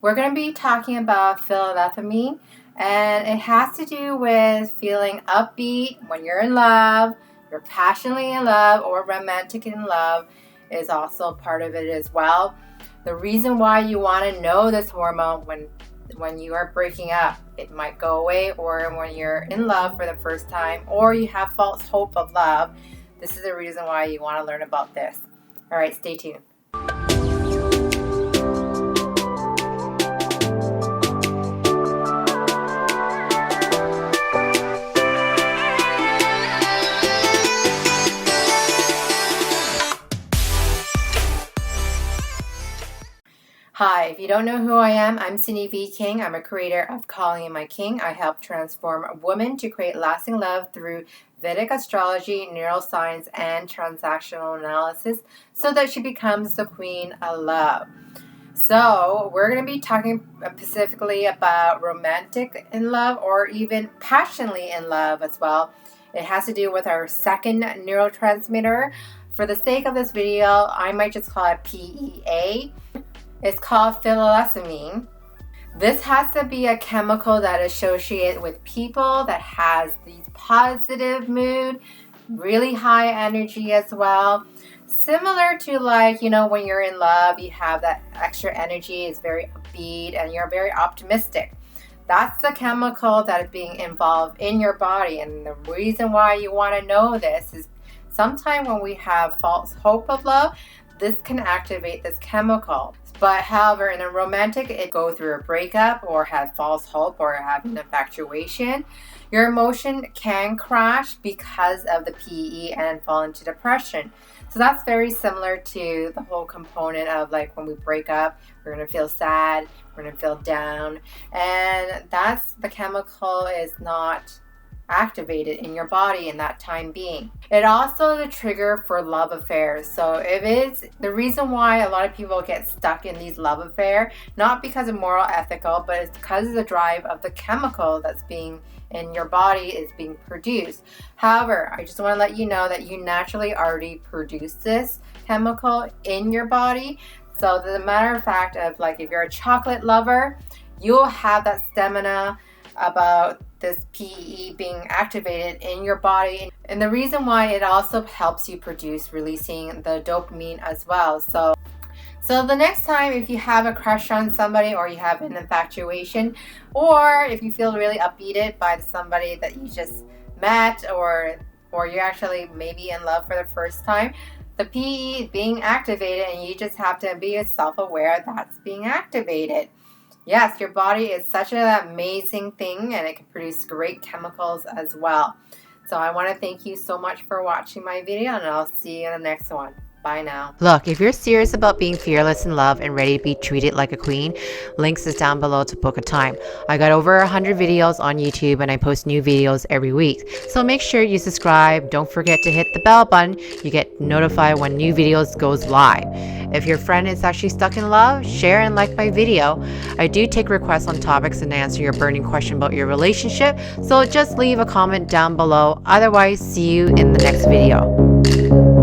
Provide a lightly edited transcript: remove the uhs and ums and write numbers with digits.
We're going to be talking about phenylethylamine, and it has to do with feeling upbeat when you're in love, you're passionately in love, or romantic in love is also part of it as well. The reason why you want to know this hormone when you are breaking up, it might go away, or when you're in love for the first time, or you have false hope of love. This is the reason why you want to learn about this. All right, stay tuned. Hi, if you don't know who I am, I'm Sindy V King. I'm a creator of Calling in My King. I help transform women to create lasting love through Vedic astrology, neuroscience, and transactional analysis so that she becomes the queen of love. So we're going to be talking specifically about romantic in love or even passionately in love as well. It has to do with our second neurotransmitter. For the sake of this video, I might just call it PEA. It's called phenylethylamine. This has to be a chemical that is associated with people that has these positive mood, really high energy as well. Similar to when you're in love, you have that extra energy, it's very upbeat and you're very optimistic. That's the chemical that is being involved in your body. And the reason why you want to know this is sometimes when we have false hope of love, this can activate this chemical. But however, in a romantic, it go through a breakup or have false hope or have an infatuation, your emotion can crash because of the PE and fall into depression. So that's very similar to the whole component of when we break up, we're going to feel sad, we're going to feel down. And that's the chemical is not activated in your body in that time being. It also the trigger for love affairs. So if it's the reason why a lot of people get stuck in these love affairs, not because of moral ethical, but it's because of the drive of the chemical that's being in your body is being produced. However, I just want to let you know that you naturally already produce this chemical in your body. So the matter of fact of if you're a chocolate lover, you'll have that stamina about this PEE being activated in your body. And the reason why it also helps you produce releasing the dopamine as well. So the next time if you have a crush on somebody or you have an infatuation, or if you feel really upbeated by somebody that you just met, or you're actually maybe in love for the first time, the PEE is being activated and you just have to be self-aware that's being activated. Yes, your body is such an amazing thing and it can produce great chemicals as well. So I want to thank you so much for watching my video, and I'll see you in the next one. Bye now. Look, if you're serious about being fearless in love and ready to be treated like a queen, links is down below to book a time. I got over 100 videos on YouTube and I post new videos every week. So make sure you subscribe. Don't forget to hit the bell button. You get notified when new videos goes live. If your friend is actually stuck in love, share and like my video. I do take requests on topics and answer your burning question about your relationship. So just leave a comment down below. Otherwise, see you in the next video.